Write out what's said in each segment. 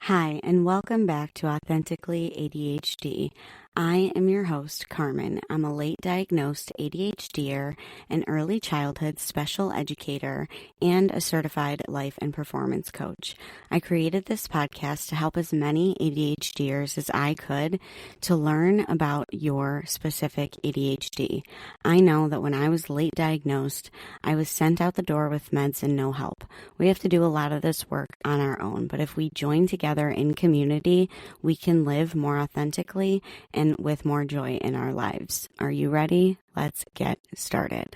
Hi, and welcome back to Authentically ADHD. I am your host, Carmen. I'm a late diagnosed ADHDer, an early childhood special educator, and a certified life and performance coach. I created this podcast to help as many ADHDers as I could to learn about your specific ADHD. I know that when I was late diagnosed, I was sent out the door with meds and no help. We have to do a lot of this work on our own, but if we join together in community, we can live more authentically and with more joy in our lives. Are you ready? Let's get started.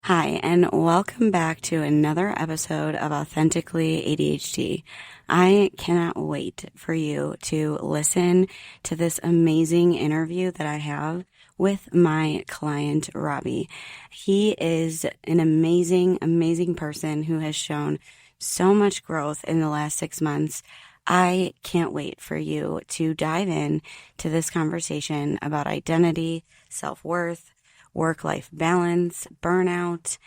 Hi, and welcome back to another episode of Authentically ADHD. I cannot wait for you to listen to this amazing interview that I have with my client, Robbie. He is an amazing, amazing person who has shown so much growth in the last 6 months. I can't wait for you to dive in to this conversation about identity, self-worth, work-life balance, burnout,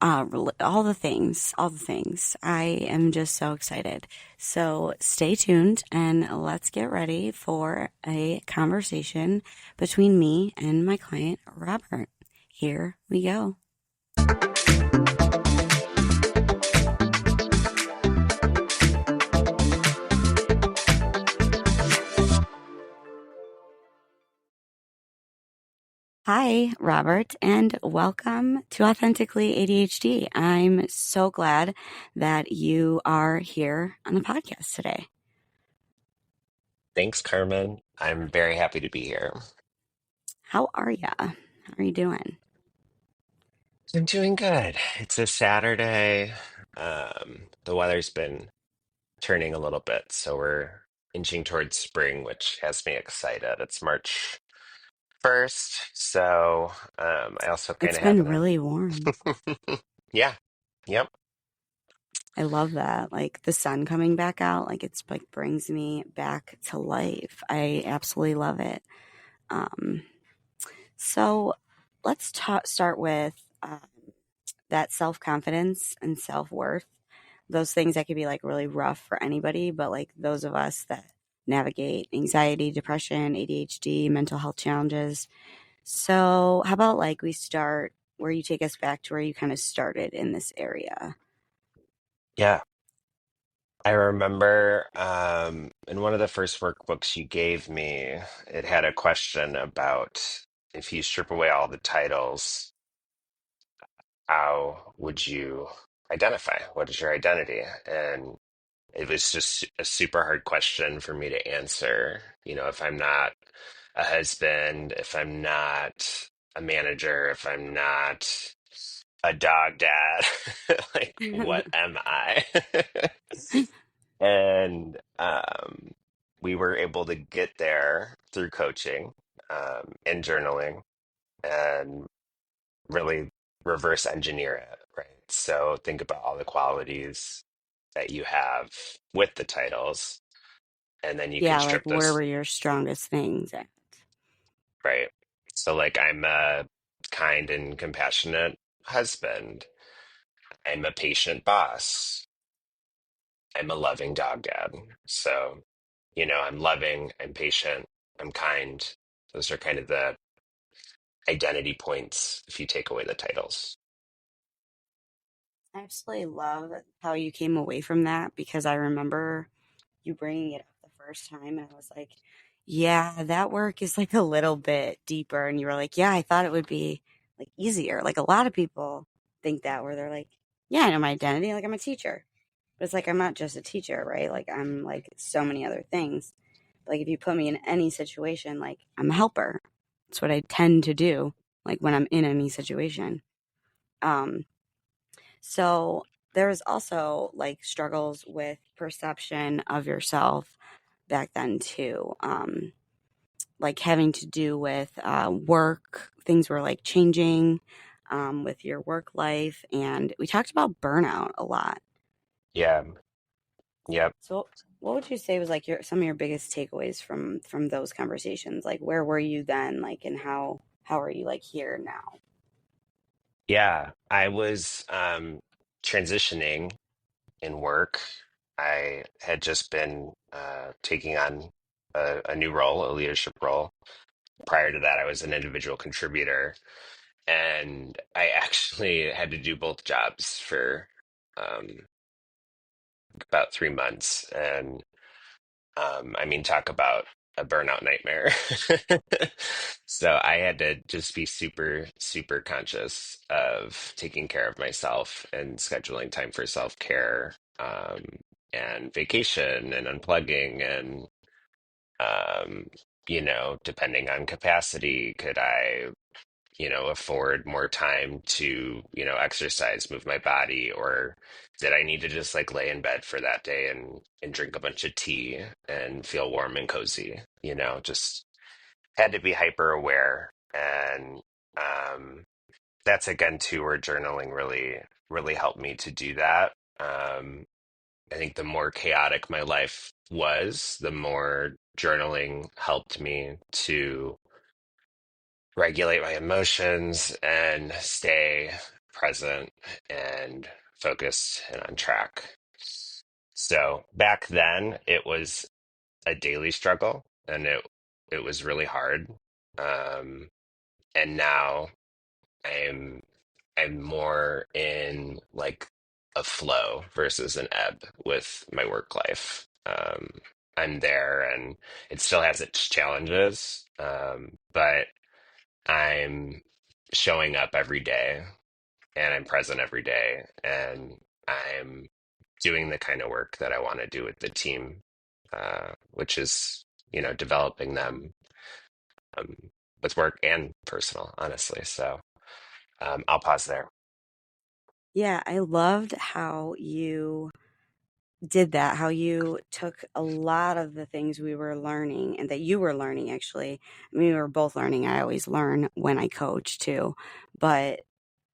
all the things, all the things. I am just so excited. So stay tuned and let's get ready for a conversation between me and my client, Robert. Here we go. Hi, Robert, and welcome to Authentically ADHD. I'm so glad that you are here on the podcast today. Thanks, Carmen. I'm very happy to be here. How are ya? How are you doing? I'm doing good. It's a Saturday. The weather's been turning a little bit, so we're inching towards spring, which has me excited. It's March 1st, so I also kind It's of have been an really warm. yeah, yep, I love that. Like the sun coming back out, like it's like brings me back to life. I absolutely love it. Um, so let's start with that self confidence and self worth. Those things that could be like really rough for anybody, but like those of us that navigate anxiety, depression, ADHD, mental health challenges. So, how about like we start where you take us back to where you kind of started in this area? yeah. I remember in one of the first workbooks you gave me, it had a question about if you strip away all the titles, how would you identify? What is your identity? And it was just a super hard question for me to answer. You know, if I'm not a husband, if I'm not a manager, if I'm not a dog dad, like, what am I? And we were able to get there through coaching and journaling and really reverse engineer it, right? So think about all the qualities that you have with the titles, and then you can Yeah, like strip where were those, your strongest things at? right? So, like, I'm a kind and compassionate husband, I'm a patient boss, I'm a loving dog dad. So, I'm loving, I'm patient, I'm kind. Those are kind of the identity points if you take away the titles. I absolutely love how you came away from that because I remember you bringing it up the first time and I was like, yeah, that work is like a little bit deeper. And you were like, yeah, I thought it would be like easier. Like a lot of people think that where they're like, yeah, I know my identity. Like I'm a teacher. But it's like, I'm not just a teacher, right? Like I'm like so many other things. Like if you put me in any situation, like I'm a helper. That's what I tend to do. Like when I'm in any situation. Um, so there was also like struggles with perception of yourself back then too. Like having to do with work, things were like changing with your work life, and we talked about burnout a lot. Yeah. Yep. So, what would you say was like your some of your biggest takeaways from those conversations? Like, where were you then? Like, and how are you like here now? Yeah. I was transitioning in work. I had just been taking on a new role, a leadership role. Prior to that, I was an individual contributor, and I actually had to do both jobs for um, about 3 months. And I mean, talk about a burnout nightmare. So I had to just be super, super conscious of taking care of myself and scheduling time for self-care, and vacation and unplugging and um, depending on capacity, could I afford more time to, exercise, move my body, or did I need to just like lay in bed for that day and drink a bunch of tea and feel warm and cozy? Just had to be hyper aware. And that's again too where journaling really, really helped me to do that. I think the more chaotic my life was, the more journaling helped me to regulate my emotions and stay present and focused and on track. So back then it was a daily struggle and it was really hard. Um, and now I'm I'm more in like a flow versus an ebb with my work life. I'm there and it still has its challenges, but I'm showing up every day and I'm present every day and I'm doing the kind of work that I want to do with the team, which is, developing them um, with work and personal, honestly. So I'll pause there. Yeah, I loved how you did that, how you took a lot of the things we were learning and that you were learning actually. I mean, we were both learning. I always learn when I coach too. But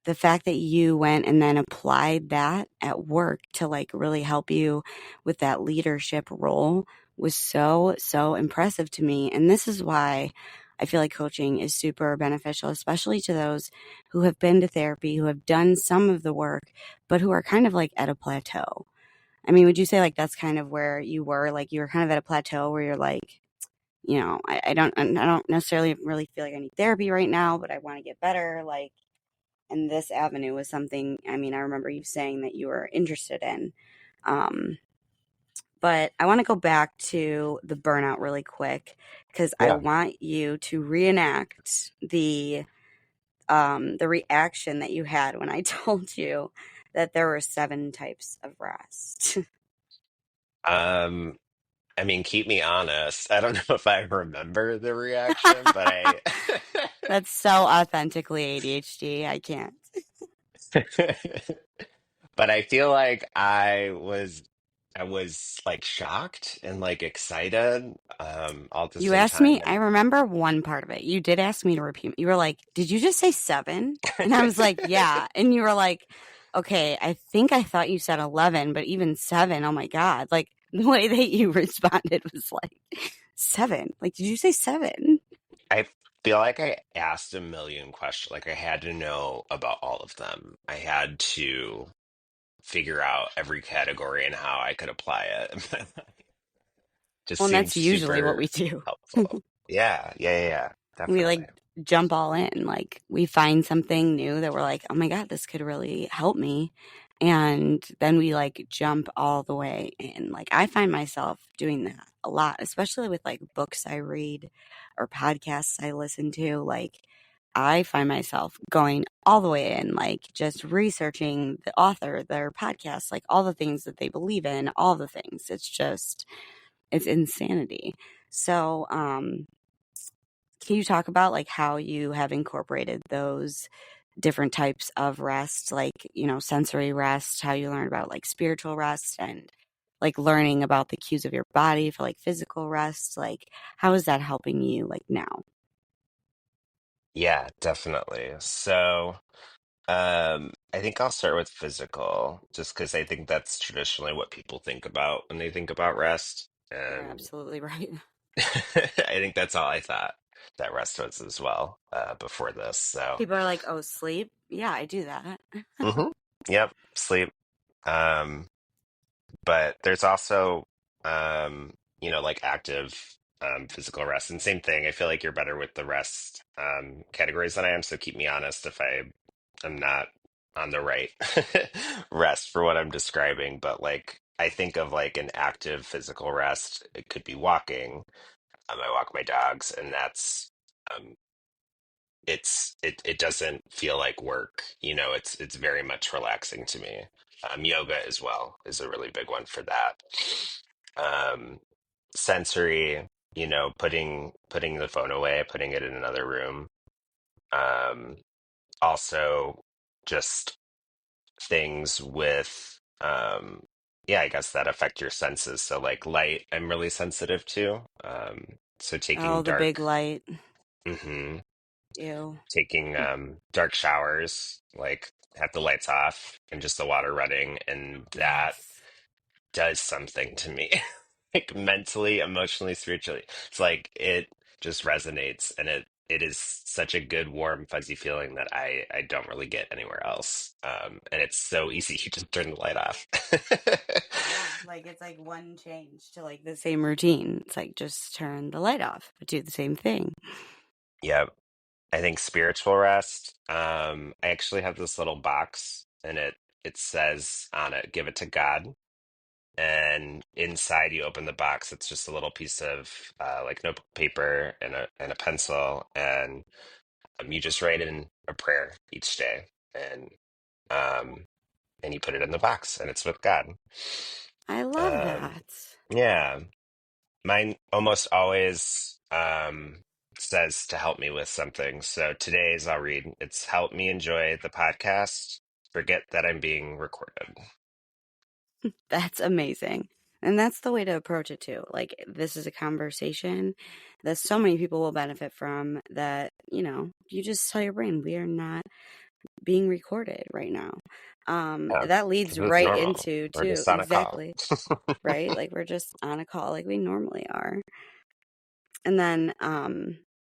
the fact that you went and then applied that at work to like really help you with that leadership role was so, so impressive to me. And this is why I feel like coaching is super beneficial, especially to those who have been to therapy, who have done some of the work, but who are kind of like at a plateau. I mean, would you say like that's kind of where you were? Like you were kind of at a plateau where you're like, I don't necessarily really feel like I need therapy right now, but I want to get better. Like, and this avenue was something, I mean, I remember you saying that you were interested in. Um, but I want to go back to the burnout really quick because I Yeah. want you to reenact the reaction that you had when I told you that there were 7 types of rest. Um, I mean, keep me honest. I don't know if I remember the reaction, but I That's so authentically ADHD. I can't. but I feel like I was like shocked and like excited all at the You same asked time. me, I remember one part of it. You did ask me to repeat. You were like, "Did you just say 7?" And I was like, "Yeah." And you were like, "Okay, I think I thought you said 11, but even 7, oh my God." Like the way that you responded was like, 7. Like, did you say 7? I feel like I asked a million questions. Like I had to know about all of them. I had to figure out every category and how I could apply it. Just Well, and seemed that's usually what we super do. helpful. Yeah, yeah, yeah, yeah, We definitely. like jump all in. Like we find something new that we're like, oh my God, this could really help me. And then we like jump all the way in. Like I find myself doing that a lot, especially with like books I read or podcasts I listen to. Like I find myself going all the way in, like just researching the author, their podcast, like all the things that they believe in, all the things. It's insanity. So, can you talk about like how you have incorporated those different types of rest, like, sensory rest, how you learn about like spiritual rest and like learning about the cues of your body for like physical rest? Like, how is that helping you like now? Yeah, definitely. So, I think I'll start with physical, just because I think that's traditionally what people think about when they think about rest. You're And absolutely right. I think that's all I thought that rest was as well, before this. So, People are like, oh, sleep. Yeah, I do that. yep, sleep. Um, But there's also, like active physical rest. And same thing, I feel like you're better with the rest categories than I am. So keep me honest if I am not on the right rest for what I'm describing. But like, I think of like an active physical rest. It could be walking. I walk my dogs, and um, it doesn't feel like work. It's very much relaxing to me. Yoga as well is a really big one for that. Um, Sensory, putting the phone away, putting it in another room. Um, Also just things with yeah, I guess that affect your senses. So like light, I'm really sensitive to. So taking Oh, the big dark. light. Mhm. Ew. Taking dark showers, like have the lights off and just the water running, and that Yes. does something to me, like mentally, emotionally, spiritually. It's like it just resonates, and it is such a good, warm, fuzzy feeling that I don't really get anywhere else. And it's so easy. You just turn the light off. Yeah, like it's like one change to like the same routine. It's like just turn the light off, but do the same thing. Yeah, I think spiritual rest. I actually have this little box, and it says on it, "Give it to God." And inside, you open the box, it's just a little piece of like notebook paper and a pencil, and you just write in a prayer each day, and um and you put it in the box, and it's with God. I love um that. yeah, mine almost always says to help me with something. So today's, I'll read, it's help me enjoy the podcast, forget that I'm being recorded. That's amazing. And that's the way to approach it too. Like this is a conversation that so many people will benefit from that, you just tell your brain we are not being recorded right now. Yeah, That leads because it's right normal, into we're too, just on a call. exactly, right? Like we're just on a call like we normally are. And then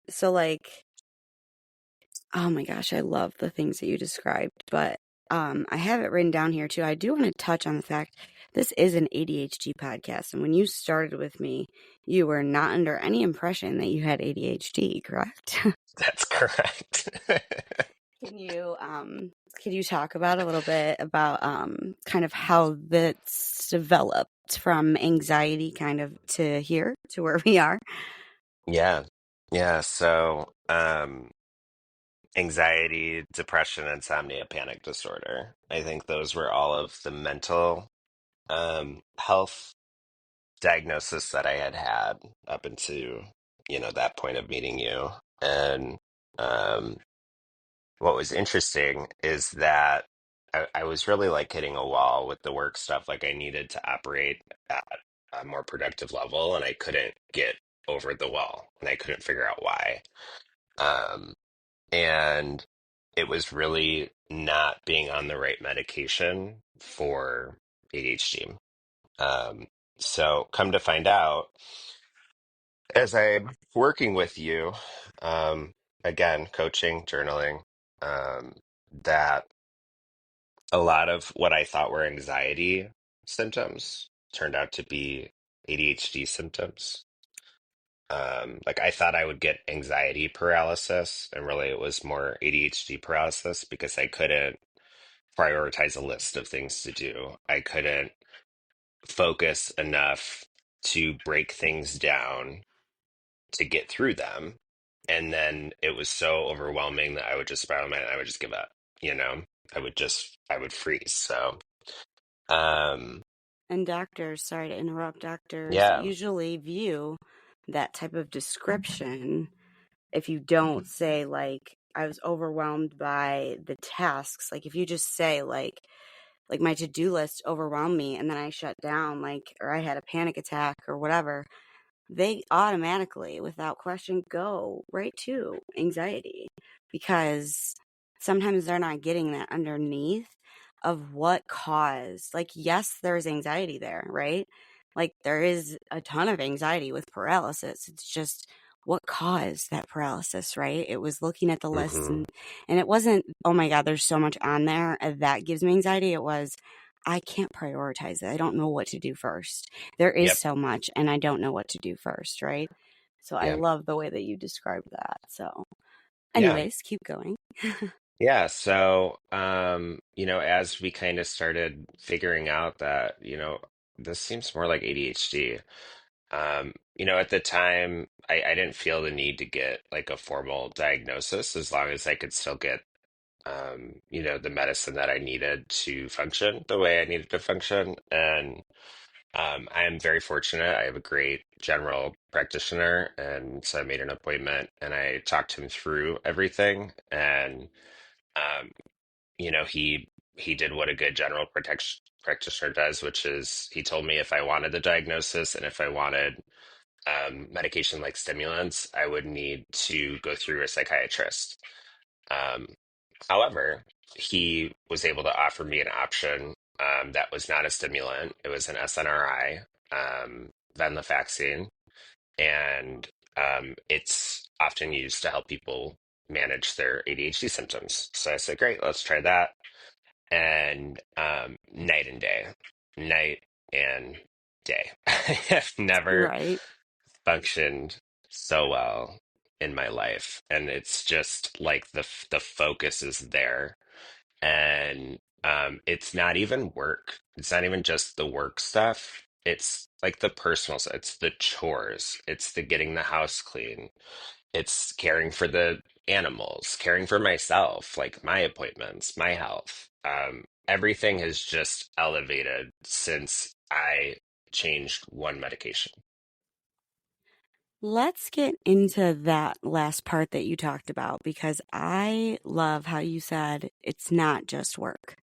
so like oh my gosh, I love the things that you described, but I have it written down here too. I do want to touch on the fact this is an ADHD podcast, and when you started with me, you were not under any impression that you had ADHD, correct? That's correct. Can you talk about a little bit about kind of how that's developed from anxiety kind of to here to where we are? Yeah. Yeah. So, anxiety, depression, insomnia, panic disorder. I think those were all of the mental health diagnosis that I had had up into, that point of meeting you. And um, what was interesting is that I was really like hitting a wall with the work stuff. Like I needed to operate at a more productive level, and I couldn't get over the wall, and I couldn't figure out why. Um, and it was really not being on the right medication for ADHD. Um, so come to find out, as I'm working with you, um, again, coaching, journaling, that a lot of what I thought were anxiety symptoms turned out to be ADHD symptoms. Like I thought I would get anxiety paralysis, and really it was more ADHD paralysis because I couldn't prioritize a list of things to do. I couldn't focus enough to break things down to get through them. And then it was so overwhelming that I would just spiral and I would just give up, you know? I would freeze. So, um, And doctors, sorry to interrupt, doctors yeah, usually view that type of description if you don't say, like, I was overwhelmed by the tasks. Like, if you just say, like my to-do list overwhelmed me and then I shut down, like, or I had a panic attack or whatever, they automatically, without question, go right to anxiety because sometimes they're not getting that underneath of what caused. Like, yes, there's anxiety there, right? Like, there is a ton of anxiety with paralysis. It's just what caused that paralysis, right? It was looking at the list hmm and it wasn't, oh my God, there's so much on there that gives me anxiety. It was, I can't prioritize it. I don't know what to do first. There is Yep. so much, and I don't know what to do first, right? So I Yeah. love the way that you described that. So, Yeah. anyways, keep going. Yeah. So, as we kind of started figuring out that, this seems more like ADHD. At the time, I didn't feel the need to get like a formal diagnosis as long as I could still get, the medicine that I needed to function the way I needed to function. And I am very fortunate. I have a great general practitioner, and so I made an appointment and I talked him through everything. And um, he did what a good general protection practitioner does, which is he told me if I wanted the diagnosis and if I wanted medication like stimulants, I would need to go through a psychiatrist. Um, However, he was able to offer me an option that was not a stimulant. It was an SNRI, venlafaxine, and it's often used to help people manage their ADHD symptoms. So I said, great, let's try that. And night and day, night and day. I have never Right. functioned so well in my life, and it's just like the focus is there, and it's not even work. It's not even just the work stuff. It's like the personal stuff. It's the chores. It's the getting the house clean. It's caring for the animals, caring for myself, like my appointments, my health. Everything has just elevated since I changed one medication. Let's get into that last part that you talked about because I love how you said it's not just work.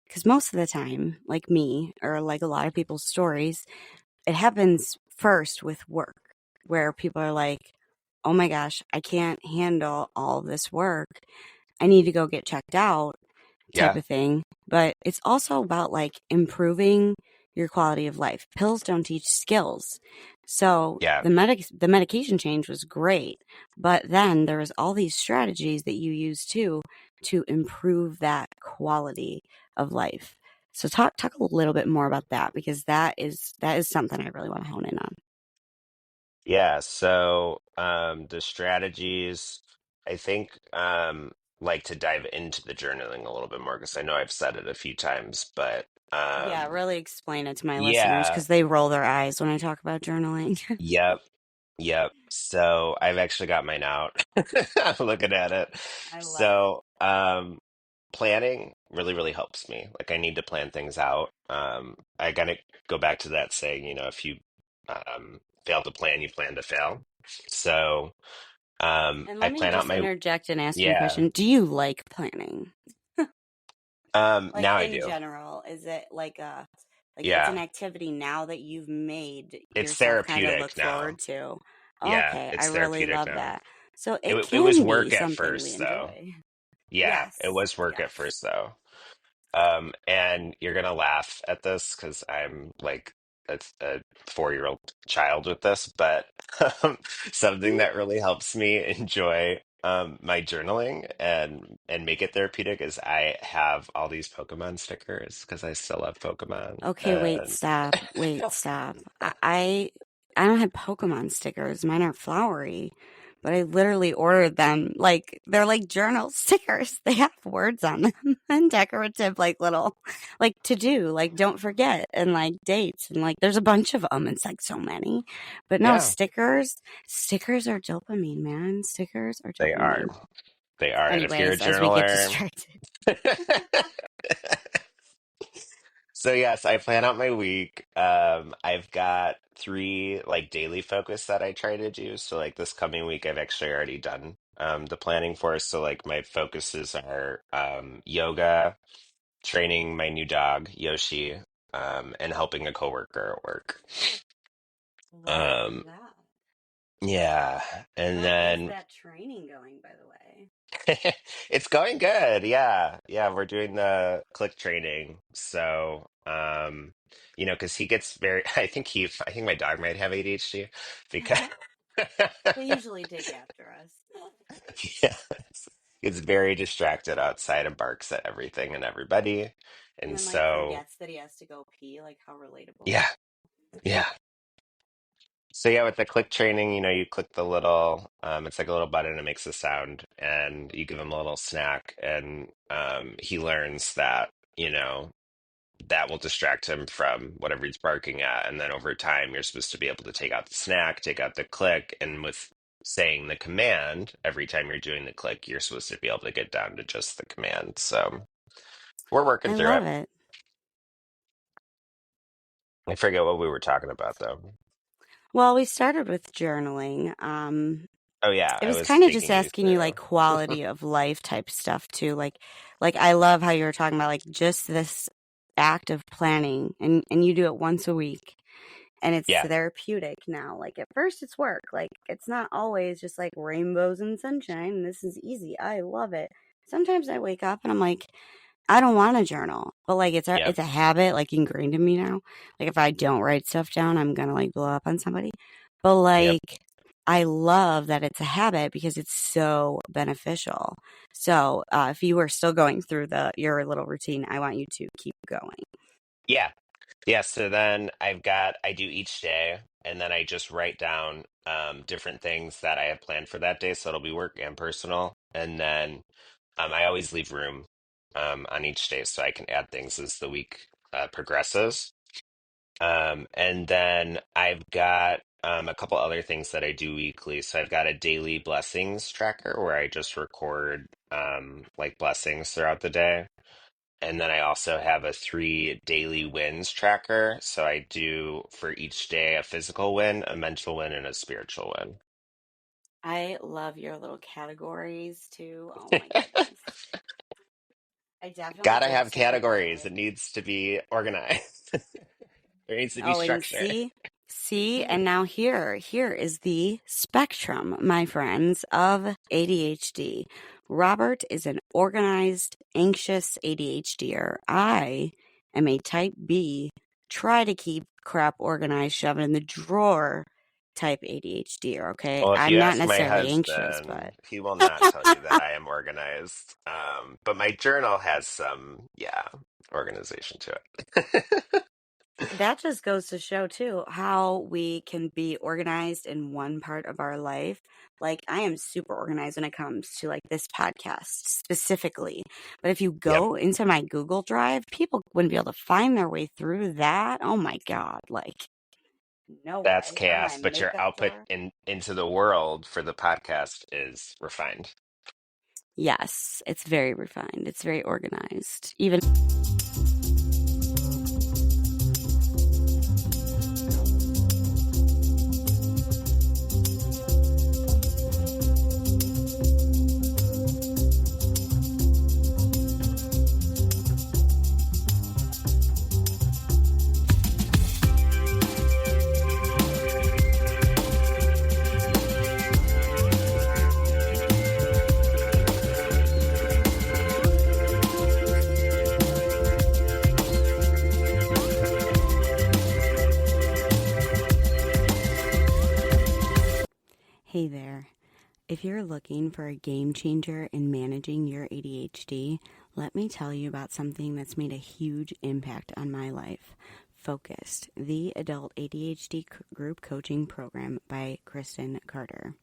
Because most of the time, like me, or like a lot of people's stories, it happens first with work, where people are like, oh my gosh, I can't handle all this work. I need to go get checked out type Yeah, of thing. But it's also about like improving your quality of life. Pills don't teach skills. So yeah, the medication change was great, but then there was all these strategies that you use too to improve that quality of life. So talk a little bit more about that because that is something I really want to hone in on. yeah. So the strategies, I think, like to dive into the journaling a little bit more because I know I've said it a few times, but Yeah, really explain it to my listeners yeah, because they roll their eyes when I talk about journaling. yep, yep. So I've actually got mine out. I'm looking at it. I love it. So planning really, really helps me. Like I need to plan things out. I gotta go back to that saying, if you fail to plan, you plan to fail. So And I let me plan out just my interject and ask you a yeah. question. Do you like planning? Like Now I in do. general, is it like it's an Yeah. activity now that you've made It's yourself kind of look therapeutic now. forward to? Yeah, Okay, I it's really therapeutic love now. that. So It it it was can be work at something we first though. enjoy. Yeah, it Yes, was work at yes. first though. And you're gonna laugh at this because I'm like a 4-year-old child with this, but um, something that really helps me enjoy my journaling and make it therapeutic is I have all these Pokemon stickers because I still love Pokemon. Okay, wait, And stop. Wait, stop. I don't have Pokemon stickers. Mine are flowery. But I literally ordered them like they're like journal stickers. They have words on them and decorative like little like to do, like don't forget and like dates and like there's a bunch of them. It's like so many. But no, yeah, stickers are dopamine, man. Stickers are they are. dopamine. They are. And if you're a Anyways, as we get journaler, distracted. so yes, I plan out my week. I've got three like daily focus that I try to do. So like this coming week, I've actually already done the planning for. So like my focuses are yoga, training my new dog Yoshi, and helping a coworker at work. Love to hear Um, that. yeah, and How is then that training going, by the way? it's going good. Yeah. Yeah, we're doing the click training. So, because he gets very I think my dog might have ADHD because They usually take after us. yeah, gets very distracted outside and barks at everything and everybody. And And then like so, forgets that he has to go pee. Like how relatable. yeah, yeah. So yeah, with the click training, you click the little, it's like a little button, it makes a sound, and you give him a little snack, and he learns that, you know, that will distract him from whatever he's barking at. And then over time, you're supposed to be able to take out the snack, take out the click, and with saying the command, every time you're doing the click, you're supposed to be able to get down to just the command. So we're working I through love it. it. I forget what we were talking about though. Well, we started with journaling. Oh yeah, It I was was kind of just taking you asking you like through. quality of life type stuff too. Like I love how you were talking about like just this act of planning and you do it once a week and it's Yeah, therapeutic now. Like at first it's work. Like it's not always just like rainbows and sunshine and this is easy. I love it. Sometimes I wake up and I'm like I don't want to journal, but like yeah, it's a habit like ingrained in me now. Like if I don't write stuff down, I'm gonna like blow up on somebody. But yep. like I love that it's a habit because it's so beneficial. So if you were still going through the your little routine, I want you to keep going. Yeah. Yeah, so then I do each day, and then I just write down different things that I have planned for that day. So it'll be work and personal. And then I always leave room on each day so I can add things as the week progresses. And then I've got a couple other things that I do weekly. So I've got a daily blessings tracker where I just record like blessings throughout the day. And then I also have a 3 daily wins tracker. So I do for each day a physical win, a mental win, and a spiritual win. I love your little categories too. Oh my goodness. I definitely Gotta did have start categories. with It needs to be organized. There needs to be oh, and structure. see, and now here is the spectrum, my friends, of ADHD. Robert is an organized, anxious ADHDer. I am a type B, try to keep crap organized, shove it in the drawer type ADHDer, okay? Well, if I'm you not ask my necessarily anxious, husband, but he will not tell you that I am organized. But my journal has some, yeah, organization to it. that just goes to show too how we can be organized in one part of our life. Like I am super organized when it comes to like this podcast specifically. But if you Yep, go into my Google Drive, people wouldn't be able to find their way through that. Oh my God. Like no that's way. Or my chaos. But your makeup output drawer. into the world for the podcast is refined. Yes, it's very refined. It's very organized. Even hey there. If you're looking for a game changer in managing your ADHD, let me tell you about something that's made a huge impact on my life. Focused, the adult ADHD group coaching program by Kristen Carter.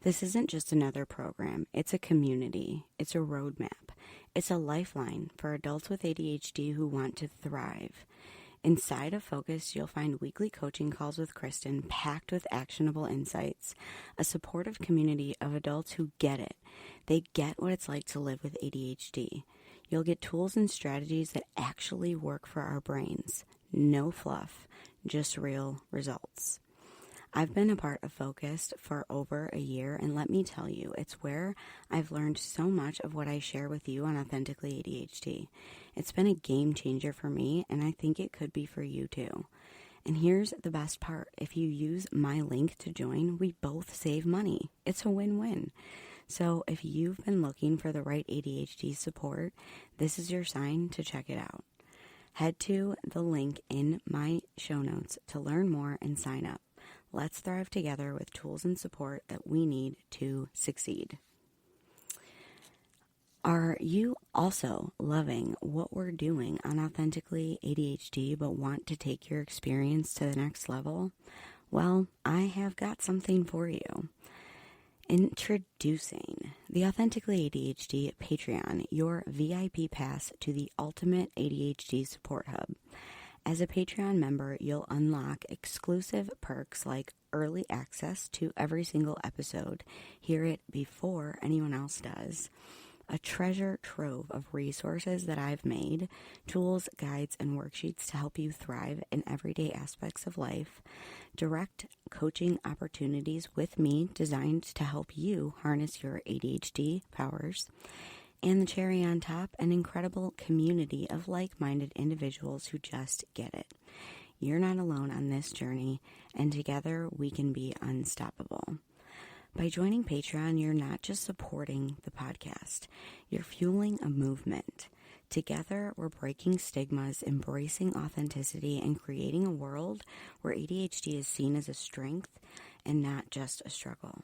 This isn't just another program, it's a community, it's a roadmap, it's a lifeline for adults with ADHD who want to thrive. Inside of Focus, you'll find weekly coaching calls with Kristen packed with actionable insights, a supportive community of adults who get it. They get what it's like to live with ADHD. You'll get tools and strategies that actually work for our brains. No fluff, just real results. I've been a part of Focused for over a year, and let me tell you, it's where I've learned so much of what I share with you on Authentically ADHD. It's been a game changer for me, and I think it could be for you too. And here's the best part. If you use my link to join, we both save money. It's a win-win. So if you've been looking for the right ADHD support, this is your sign to check it out. Head to the link in my show notes to learn more and sign up. Let's thrive together with tools and support that we need to succeed. Are you also loving what we're doing on Authentically ADHD but want to take your experience to the next level? Well, I have got something for you. Introducing the Authentically ADHD Patreon, your VIP pass to the ultimate ADHD support hub. As a Patreon member, you'll unlock exclusive perks like early access to every single episode, hear it before anyone else does, a treasure trove of resources that I've made, tools, guides, and worksheets to help you thrive in everyday aspects of life, direct coaching opportunities with me designed to help you harness your ADHD powers, and the cherry on top, an incredible community of like-minded individuals who just get it. You're not alone on this journey, and together we can be unstoppable. By joining Patreon, you're not just supporting the podcast, you're fueling a movement. Together, we're breaking stigmas, embracing authenticity, and creating a world where ADHD is seen as a strength and not just a struggle.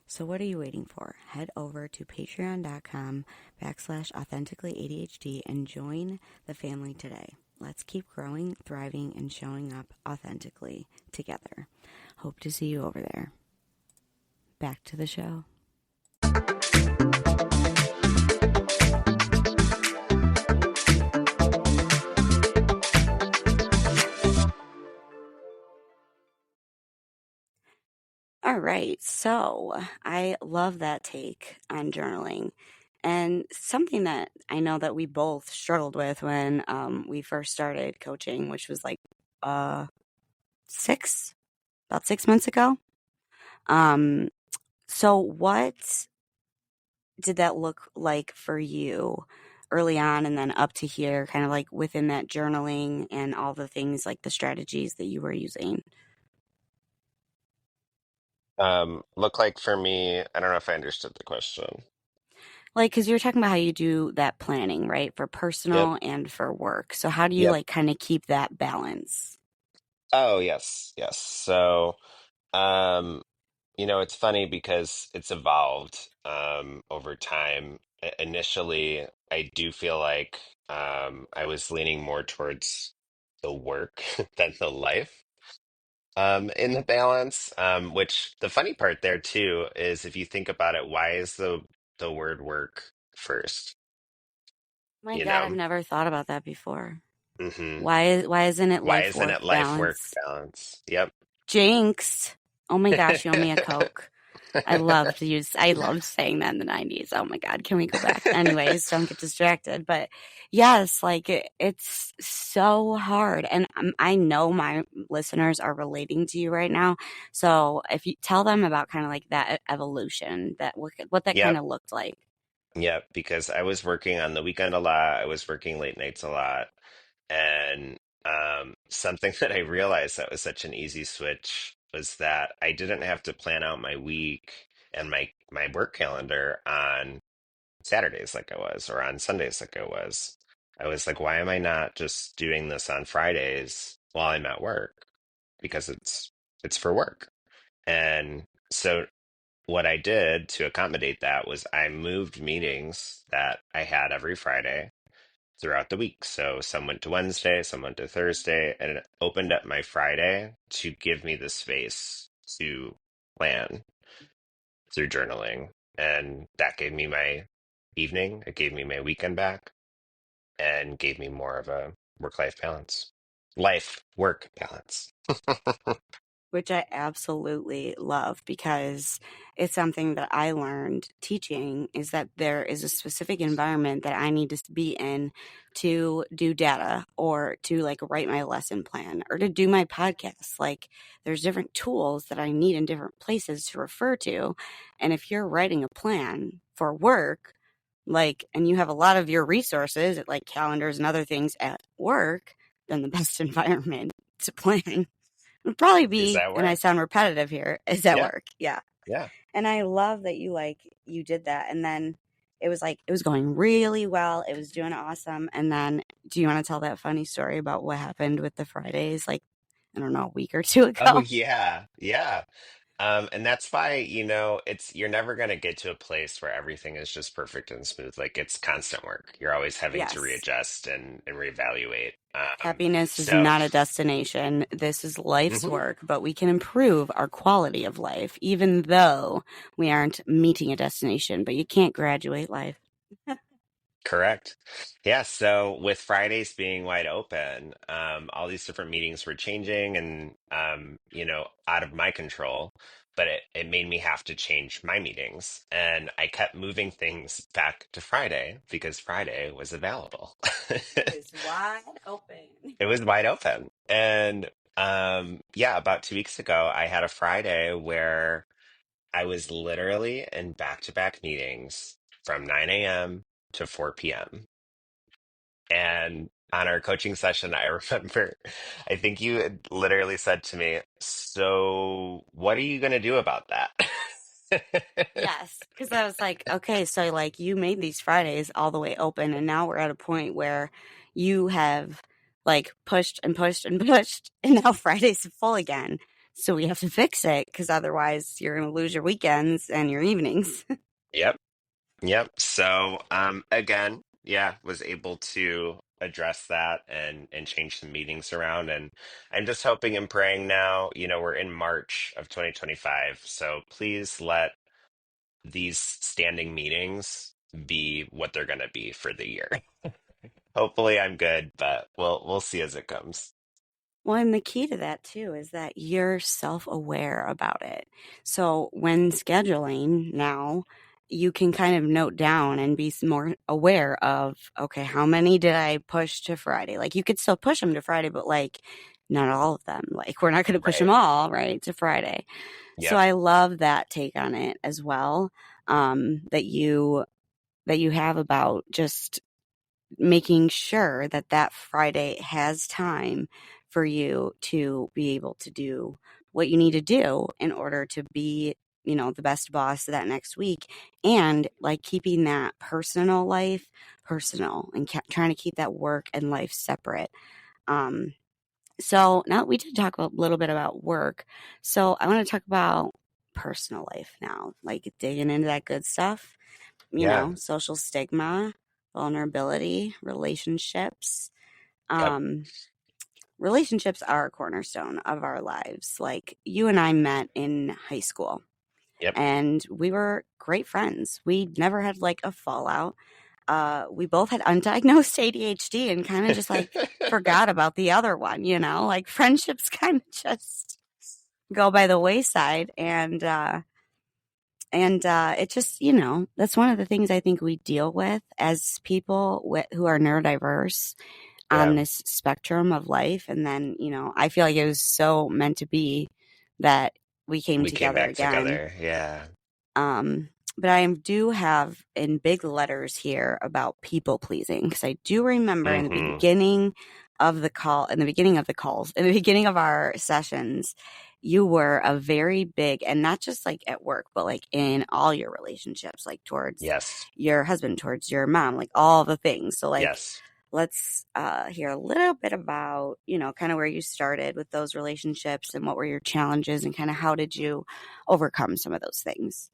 So what are you waiting for? Head over to patreon.com/authenticallyADHD and join the family today. Let's keep growing, thriving, and showing up authentically together. Hope to see you over there. Back to the show. All right, so I love that take on journaling. And something that I know that we both struggled with when we first started coaching, which was like about 6 months ago. So what did that look like for you early on and then up to here, kind of like within that journaling and all the things like the strategies that you were using? Look like for me, I don't know if I understood the question. Like, because you're talking about how you do that planning, right, for Yep. personal and for work. So how do you Yep. like kind of keep that balance? Oh, yes. Yes. So, um, it's funny because it's evolved over time. Initially, I do feel like I was leaning more towards the work than the life in the balance. Which the funny part there too is if you think about it, why is the word work first? My You God, I've know? never thought about that before. Hmm. Why isn't it Why life isn't work it life work balance? balance? Yep. Jinx. Oh my gosh, you owe me a Coke. I loved saying that in the 90s. Oh my God, can we go back? Anyways, don't get distracted. But yes, like it's so hard. And I know my listeners are relating to you right now. So if you tell them about kind of like that evolution, what that kind Yep. of looked like. Yep. Because I was working on the weekend a lot. I was working late nights a lot. And something that I realized that was such an easy switch was that I didn't have to plan out my week and my work calendar on Saturdays like I was, or on Sundays like I was. I was like, why am I not just doing this on Fridays while I'm at work? Because it's for work. And so what I did to accommodate that was I moved meetings that I had every Friday throughout the week. So some went to Wednesday, some went to Thursday, and it opened up my Friday to give me the space to plan through journaling. And that gave me my evening, it gave me my weekend back, and gave me more of a work-life balance. Life work balance. Which I absolutely love because it's something that I learned teaching is that there is a specific environment that I need to be in to do data or to like write my lesson plan or to do my podcast. Like there's different tools that I need in different places to refer to. And if you're writing a plan for work, like, and you have a lot of your resources like calendars and other things at work, then the best environment to plan would probably Is be, that and I work? sound repetitive here, is at Yeah, work. Yeah. yeah. And I love that you did that. And then it was going really well. It was doing awesome. And then do you want to tell that funny story about what happened with the Fridays? Like, I don't know, a week or two Oh ago? yeah, yeah. And that's why, you're never going to get to a place where everything is just perfect and smooth. Like it's constant work. You're always having to Yes. readjust and reevaluate. Happiness is So, not a destination. This is life's mhm, work, but we can improve our quality of life, even though we aren't meeting a destination. But you can't graduate life. correct. Yeah. So with Fridays being wide open, all these different meetings were changing and, out of my control, but it made me have to change my meetings. And I kept moving things back to Friday because Friday was available. It was wide open. It was wide open. And yeah, about 2 weeks ago, I had a Friday where I was literally in back-to-back meetings from 9 a.m. to 4 p.m. And on our coaching session, I remember, I think you had literally said to me, "So, what are you going to do about that?" Yes, because I was like, okay, so like you made these Fridays all the way open, and now we're at a point where you have like pushed and pushed and pushed, and now Friday's full again. So we have to fix it because otherwise you're going to lose your weekends and your evenings. Yep. Yep. So, again, yeah, was able to address that and change some meetings around. And I'm just hoping and praying now, we're in March of 2025. So please let these standing meetings be what they're going to be for the year. Hopefully I'm good, but we'll see as it comes. Well, and the key to that too is that you're self aware about it. So when scheduling now, you can kind of note down and be more aware of, okay, how many did I push to Friday? Like you could still push them to Friday, but like not all of them. Like we're not going to push them Right. all, right, to Friday. So Yep. I love that take on it as well. That you have about just making sure that that Friday has time for you to be able to do what you need to do in order to be, the best boss that next week, and like keeping that personal life personal and trying to keep that work and life separate. Um, so now we did talk a little bit about work. So I want to talk about personal life now, like digging into that good stuff, Yeah. social stigma, vulnerability, relationships. Yep. Um, Relationships are a cornerstone of our lives. Like you and I met in high school Yep. and we were great friends. We never had like a fallout. We both had undiagnosed ADHD and kind of just like forgot about the other one, like friendships kind of just go by the wayside. And it just, that's one of the things I think we deal with as people who are neurodiverse on Yeah. this spectrum of life. And then, I feel like it was so meant to be that we came We came together back again. together. Yeah. Um, but I do have in big letters here about people pleasing because I do remember in the Hmm. beginning of the call, in the beginning of the calls, in the beginning of our sessions, you were a very big, and not just like at work, but like in all your relationships, like towards Yes. your husband, towards your mom, like all the things. So, like, Yes. let's hear a little bit about, kind of where you started with those relationships and what were your challenges and kind of how did you overcome some of those things.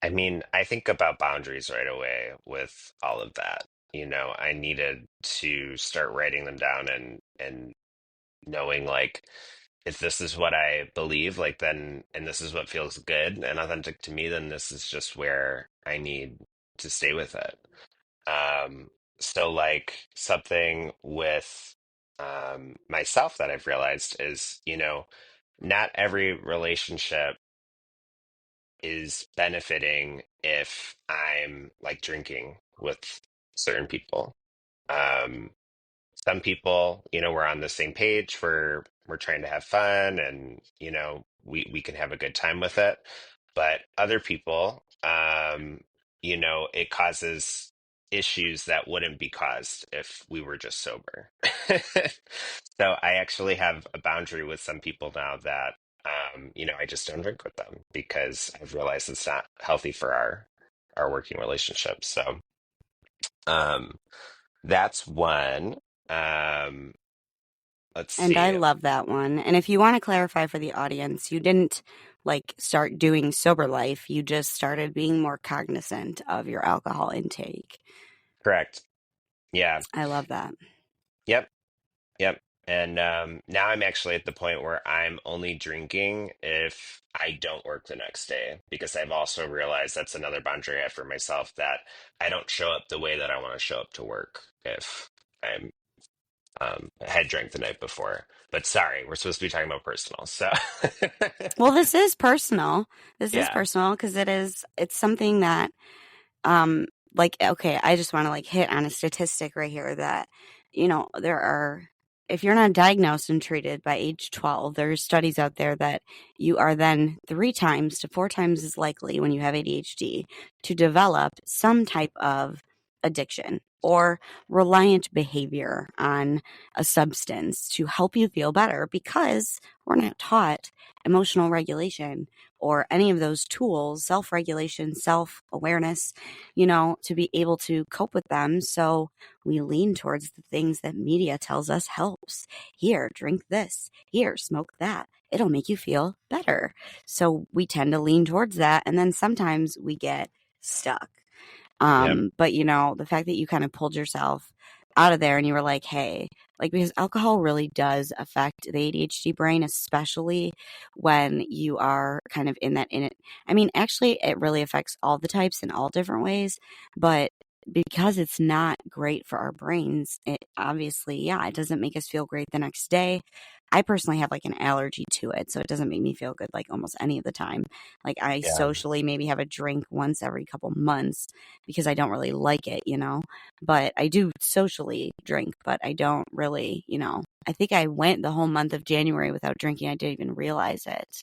I mean, I think about boundaries right away with all of that. I needed to start writing them down and knowing like if this is what I believe, like then and this is what feels good and authentic to me, then this is just where I need to stay with it. Um, so like something with myself that I've realized is, not every relationship is benefiting if I'm like drinking with certain people. Um, some people, we're on the same page. We're trying to have fun, and we can have a good time with it. But other people, it causes issues that wouldn't be caused if we were just sober. So I actually have a boundary with some people now that I just don't drink with them because I've realized it's not healthy for our working relationship. So um that's one. Um, let's And I see. love that one. And if you want to clarify for the audience, you didn't like start doing sober life. You just started being more cognizant of your alcohol intake. Correct. Yeah. I love that. Yep. Yep. And now I'm actually at the point where I'm only drinking if I don't work the next day, because I've also realized that's another boundary I have for myself, that I don't show up the way that I want to show up to work if I'm had drank the night before. But sorry, we're supposed to be talking about personal. So Well, this is personal. This is yeah. personal because it's something that um like okay, I just want to like hit on a statistic right here that there are, if you're not diagnosed and treated by age 12, there's studies out there that you are then 3 times to 4 times as likely when you have ADHD to develop some type of addiction or reliant behavior on a substance to help you feel better, because we're not taught emotional regulation or any of those tools, self-regulation, self-awareness, to be able to cope with them. So we lean towards the things that media tells us helps. Here, drink this. Here, smoke that. It'll make you feel better. So we tend to lean towards that. And then sometimes we get stuck. Yep. But the fact that you kind of pulled yourself out of there and you were like, hey, like, because alcohol really does affect the ADHD brain, especially when you are kind of in it. I mean, actually, it really affects all the types in all different ways, but because it's not great for our brains, it obviously, yeah, it doesn't make us feel great the next day. I personally have like an allergy to it, so it doesn't make me feel good like almost any of the time. Like I Yeah. socially maybe have a drink once every couple months because I don't really like it. But I do socially drink, but I don't really. I think I went the whole month of January without drinking. I didn't even realize it.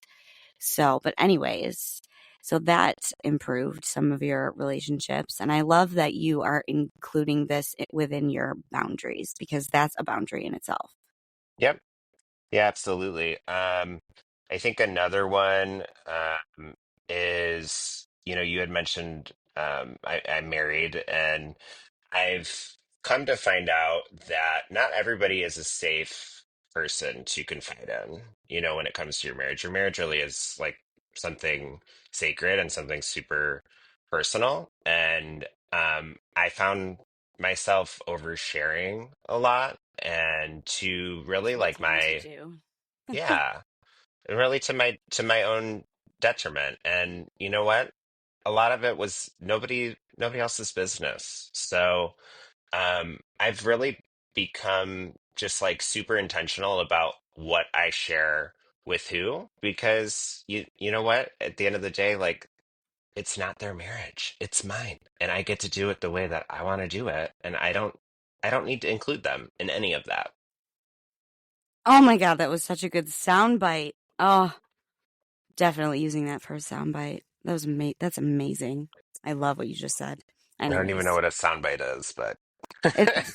So, but anyways, so that improved some of your relationships. And I love that you are including this within your boundaries, because that's a boundary in itself. Yep. Yeah, absolutely. I think another one is, you had mentioned I'm married, and I've come to find out that not everybody is a safe person to confide in, when it comes to your marriage. Your marriage really is like something sacred and something super personal. And I found myself oversharing a lot, and to really We like tend to my, do. yeah, really to my own detriment. And you know what? A lot of it was nobody else's business. So I've really become just like super intentional about what I share with who, because you know what? At the end of the day, like, it's not their marriage, it's mine, and I get to do it the way that I want to do it, and I don't need to include them in any of that. Oh my God, that was such a good sound bite. Oh, definitely using that for a sound bite. That's amazing. I love what you just said. I don't even know Anyways, what a soundbite is, but it,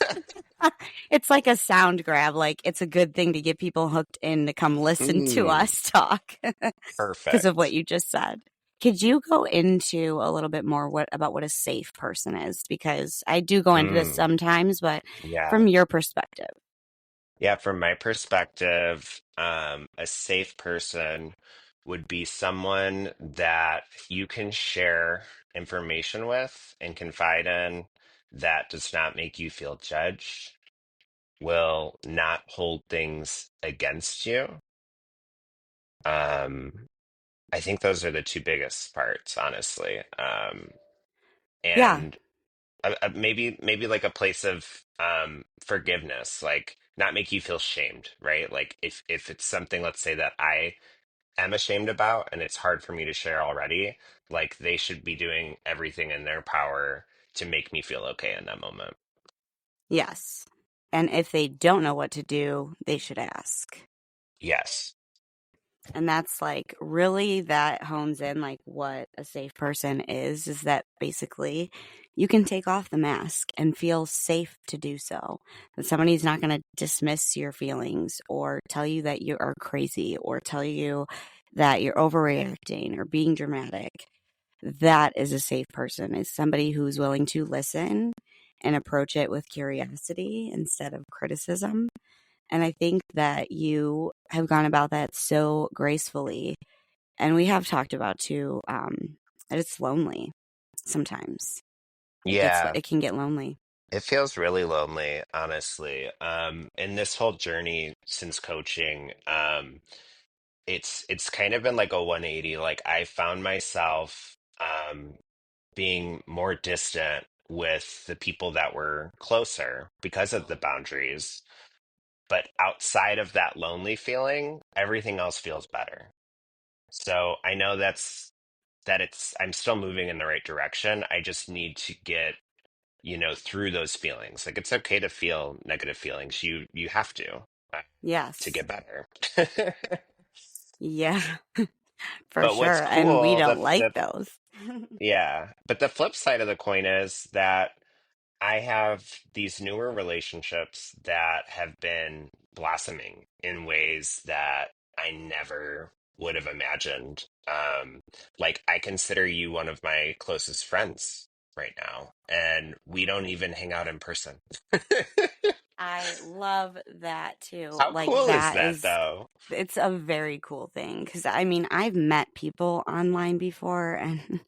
it's like a sound grab. Like it's a good thing to get people hooked in to come listen to mm, us talk because of what perfect. you just said. Could you go into a little bit more about what a safe person is? Because I do go into this Mm, sometimes, but yeah. from your perspective. Yeah, from my perspective, a safe person would be someone that you can share information with and confide in, that does not make you feel judged, will not hold things against you. Um, I think those are the two biggest parts, honestly. Yeah. And maybe like a place of forgiveness, like not make you feel shamed, right? Like if it's something, let's say, that I am ashamed about and it's hard for me to share already, like they should be doing everything in their power to make me feel okay in that moment. Yes. And if they don't know what to do, they should ask. Yes. And that's like really that hones in like what a safe person is that basically you can take off the mask and feel safe to do so. That somebody's not going to dismiss your feelings or tell you that you are crazy or tell you that you're overreacting or being dramatic. That is a safe person, is somebody who's willing to listen and approach it with curiosity instead of criticism. And I think that you have gone about that so gracefully And we have talked about too, that it's lonely sometimes. Yeah, It can get lonely. it feels really lonely, honestly. In this whole journey since coaching, it's kind of been like a 180. Like I found myself being more distant with the people that were closer because of the boundaries. But outside of that lonely feeling, everything else feels better. So I know that I'm still moving in the right direction. I just need to get, through those feelings. Like it's okay to feel negative feelings. You have uh, to Yes. get better. Yeah, for But what's sure. And we cool, don't like those. yeah, but the flip side of the coin is that I have these newer relationships that have been blossoming in ways that I never would have imagined. Like I consider you one of my closest friends right now, and we don't even hang out in person. I love that too. How Like cool is that that, is though? it's a very cool thing because I mean, I've met people online before and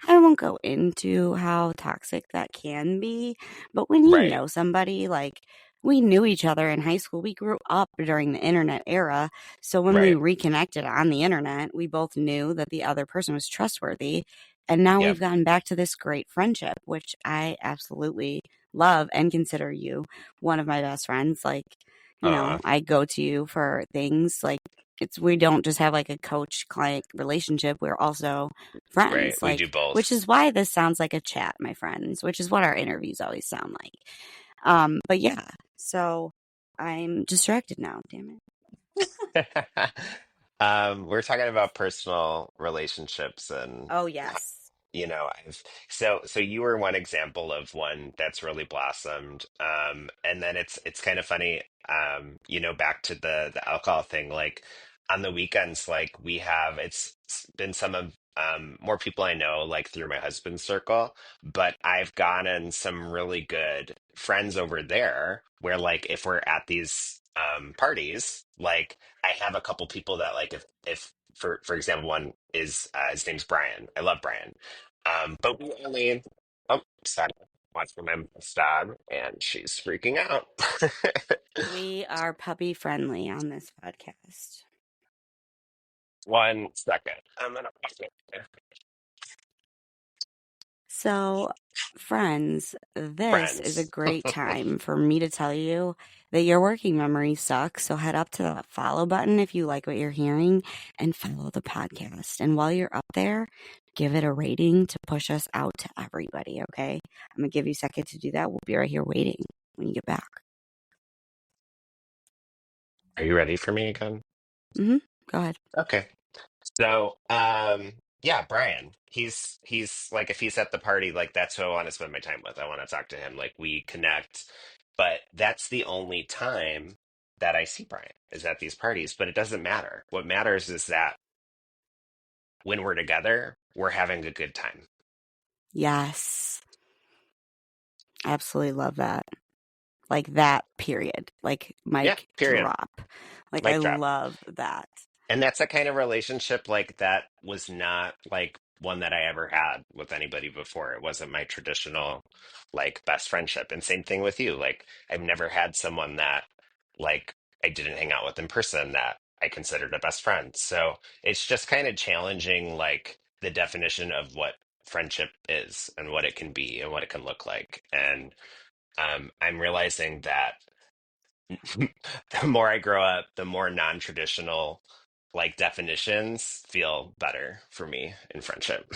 I won't go into how toxic that can be, but when you Right. know somebody, like we knew each other in high school, we grew up during the internet era. So when we Right. reconnected on the internet, we both knew that the other person was trustworthy. And now we've Yep. gotten back to this great friendship, which I absolutely love and consider you one of my best friends. Like, Uh, I go to you for things like we don't just have like a coach client relationship. We're also right. friends, We do like, which both. is why this sounds like a chat, my friends, which is what our interviews always sound like. But yeah, so I'm distracted now, damn it. We're talking about personal relationships and Oh, yes. so you were one example of one that's really blossomed. And then it's kind of funny, back to the alcohol thing, like on the weekends, like it's been some of more people I know, like through my husband's circle, but I've gotten some really good friends over there where like if we're at these parties, like I have a couple people that like if for example, one is his name's Brian. I love Brian. But we only, oh, sorry, watching my dog, and she's freaking out. We are puppy friendly on this podcast. 1 second. I'm gonna So, friends, this is a friends. great time for me to tell you that your working memory sucks. So, head up to the follow button if you like what you're hearing and follow the podcast. And while you're up there, give it a rating to push us out to everybody. Okay. I'm going to give you a second to do that. We'll be right here waiting when you get back. Are you ready for me again? Mm-hmm. Go ahead. Okay. So, yeah, Brian. He's like if he's at the party, like that's who I want to spend my time with. I want to talk to him. Like we connect, but that's the only time that I see Brian is at these parties. But it doesn't matter. What matters is that when we're together, we're having a good time. Yes. Absolutely love that. Like that, period. Like, Yeah, mic period. drop. Like, I Mic drop. love that. And that's a kind of relationship like that was not like one that I ever had with anybody before. It wasn't my traditional like best friendship. And same thing with you. Like I've never had someone that like I didn't hang out with in person that I considered a best friend. So it's just kind of challenging like the definition of what friendship is and what it can be and what it can look like. And I'm realizing that the more I grow up, the more non-traditional like definitions feel better for me in friendship.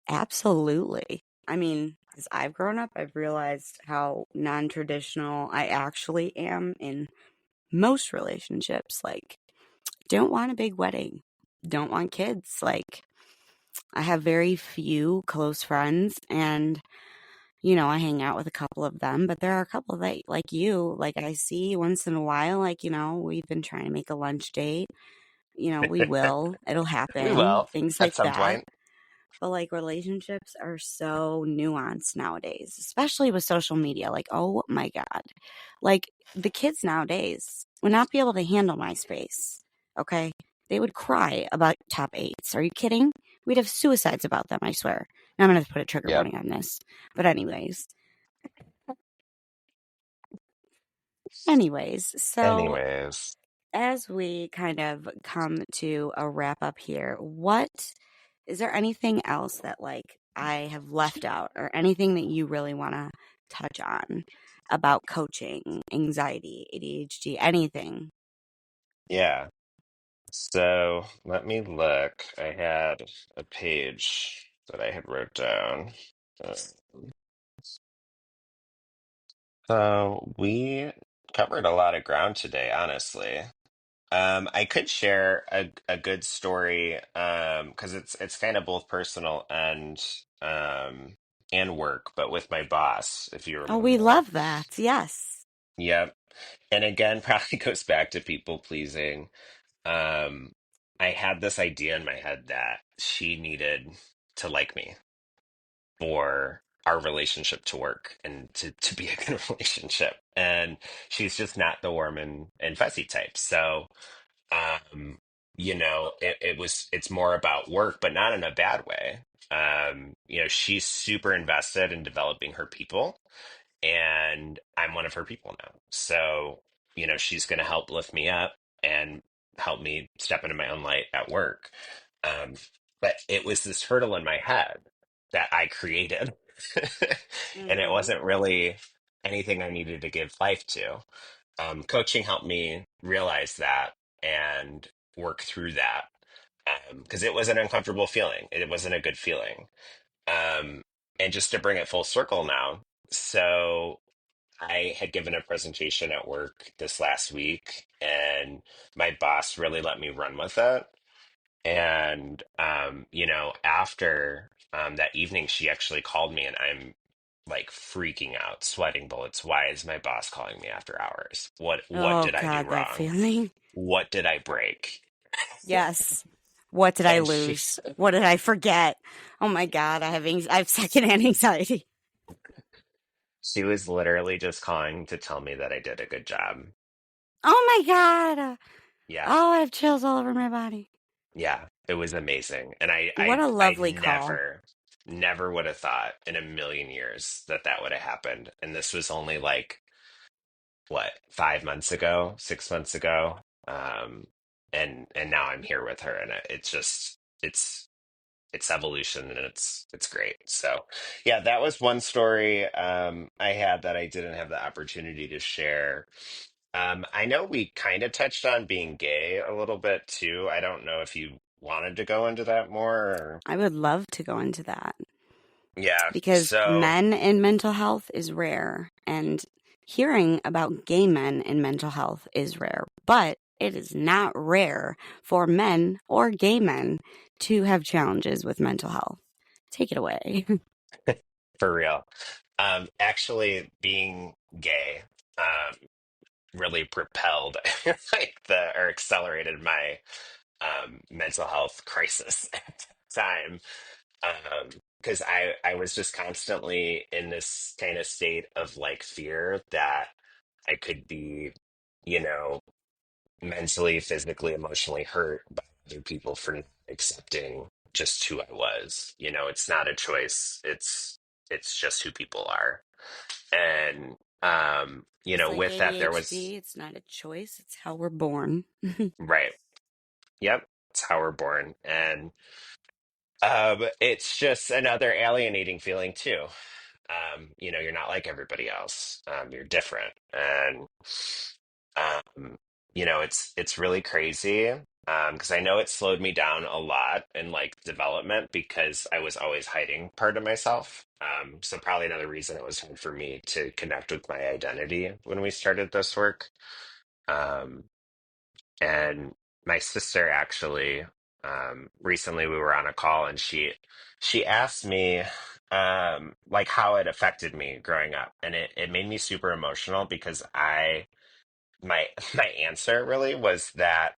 Absolutely. I mean, as I've grown up, I've realized how non traditional I actually am in most relationships. Like, don't want a big wedding, don't want kids. Like, I have very few close friends, and I hang out with a couple of them, but there are a couple that, like you, like I see once in a while. Like, we've been trying to make a lunch date. We will, it'll We happen, will things at like some that. point. But like relationships are so nuanced nowadays, especially with social media. Like, oh my God. Like the kids nowadays would not be able to handle my space. Okay. They would cry about top eights. Are you kidding? We'd have suicides about them, I swear. Now I'm going to put a trigger Yep. warning on this. But anyways, so Anyways, as we kind of come to a wrap up here, what is there anything else that like I have left out or anything that you really want to touch on about coaching, anxiety, ADHD, anything? yeah. So let me look. I had a page that I had wrote down. Uh, So we covered a lot of ground today, honestly. I could share a good story, because it's kind of both personal and work, but with my boss, if you Oh, we remember. love that. Yes. Yep. And again, probably goes back to people pleasing. Um, I had this idea in my head that she needed to like me for our relationship to work and to be a good relationship. And she's just not the warm and fuzzy type. So, um, it's more about work, but not in a bad way. She's super invested in developing her people, and I'm one of her people now. So, she's going to help lift me up and help me step into my own light at work. Um, but it was this hurdle in my head that I created, and it Mm-hmm. wasn't really anything I needed to give life to. Coaching helped me realize that and work through that, because it was an uncomfortable feeling. It wasn't a good feeling. Um, and just to bring it full circle now, so I had given a presentation at work this last week, and my boss really let me run with it. And after that evening, she actually called me, and I'm like freaking out, sweating bullets. Why is my boss calling me after hours? What Oh did I do God, that wrong? feeling. What did I break? Yes. What did I And she lose? What did I forget? Oh my God, I have secondhand anxiety. she was literally just calling to tell me that I did a good job. Oh my God. Yeah. Oh, I have chills all over my body. Yeah, it was amazing. And I What I a I lovely call. never would have thought in a million years that that would have happened. And this was only like what, 5 months ago, 6 months ago. And now I'm here with her, and it's just it's evolution, and it's great. So yeah, that was one story I had that I didn't have the opportunity to share. I know we kind of touched on being gay a little bit too. I don't know if you wanted to go into that more or... I would love to go into that Yeah. because So men in mental health is rare, and hearing about gay men in mental health is rare, but it is not rare for men or gay men to have challenges with mental health. Take it away. for real, actually being gay really propelled like the or accelerated my mental health crisis at the time, because I was just constantly in this kind of state of like fear that I could be, you know, mentally, physically, emotionally hurt by other people for not accepting just who I was. It's not a choice. It's just who people are. And Just like with that there was... ADHD, it's not a choice, it's how we're born. Right. Yep. It's how we're born. And it's just another alienating feeling too. You're not like everybody else. You're different. And it's really crazy. Because I know it slowed me down a lot in like development because I was always hiding part of myself. So probably another reason it was hard for me to connect with my identity when we started this work. Um, and my sister actually, recently we were on a call, and she asked me like how it affected me growing up, and it made me super emotional because my my answer really was that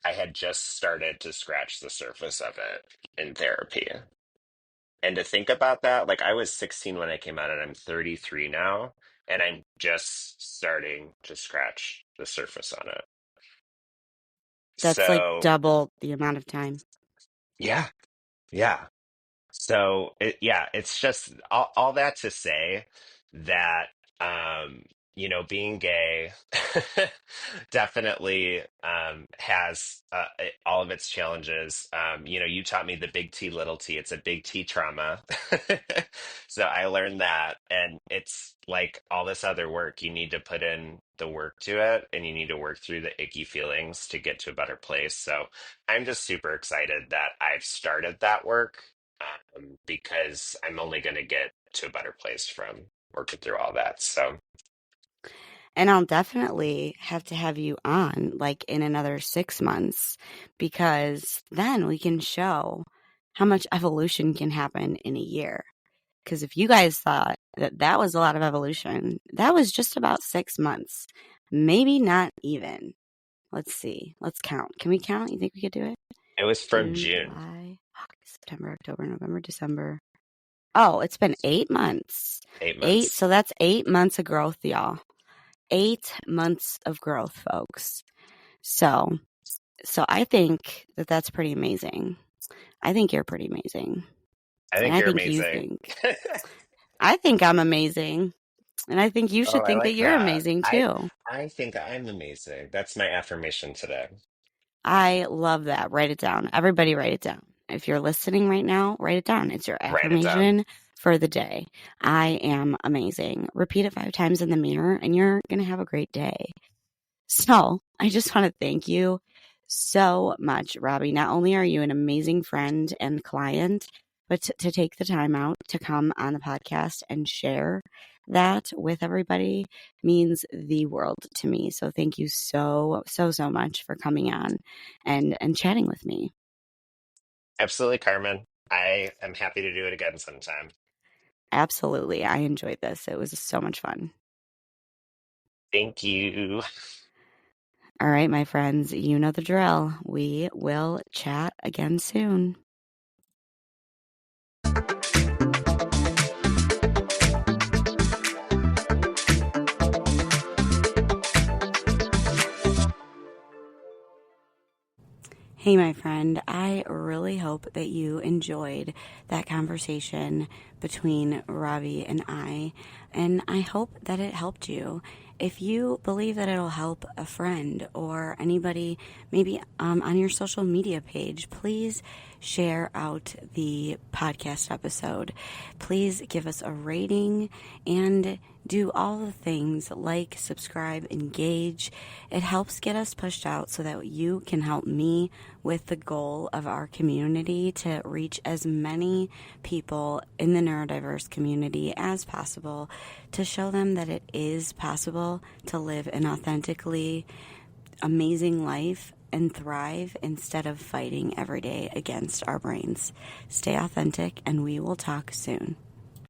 I had just started to scratch the surface of it in therapy. And to think about that, like I was 16 when I came out, and I'm 33 now, and I'm just starting to scratch the surface on it. That's like So, double the amount of time. yeah, yeah. So it's just all that to say that um, being gay definitely has all of its challenges. You taught me the big T, little t. It's a big T trauma. So I learned that, and it's like all this other work. You need to put in the work to it, and you need to work through the icky feelings to get to a better place. So I'm just super excited that I've started that work, because I'm only going to get to a better place from working through all that. So And I'll definitely have to have you on like in another 6 months because then we can show how much evolution can happen in a year. Because if you guys thought that that was a lot of evolution, that was just about 6 months. Maybe not even. Let's see. Let's count. Can we count? You think we could do it? it was from June, June, July, August, September, October, November, December. Oh, it's been 8 months. eight Eight. months. So that's 8 months of growth, y'all. 8 months of growth, folks. So, so I think that that's pretty amazing. I think you're pretty amazing. I And think I you're think you amazing. think. I think I'm amazing. And I think you Oh, should I think that like you're that. amazing I too. I think I'm amazing. That's my affirmation today. I love that. Write it down. Everybody write it down. If you're listening right now, write it down. It's your Write it down. affirmation for the day. I am amazing. Repeat it 5 times in the mirror and you're going to have a great day. So I just want to thank you so much, Robbie. Not only are you an amazing friend and client, but to take the time out to come on the podcast and share that with everybody means the world to me. So thank you so much for coming on and chatting with me. Absolutely, Carmen. I am happy to do it again sometime. Absolutely. I enjoyed this. It was so much fun. Thank you. All right, my friends, you know the drill. We will chat again soon. Hey, my friend, I really hope that you enjoyed that conversation between Robbie and I hope that it helped you. If you believe that it'll help a friend or anybody, maybe on your social media page, please share out the podcast episode. Please give us a rating and do all the things like subscribe, engage. It helps get us pushed out so that you can help me with the goal of our community to reach as many people in the neurodiverse community as possible, to show them that it is possible to live an authentically amazing life and thrive instead of fighting every day against our brains. Stay authentic, and we will talk soon.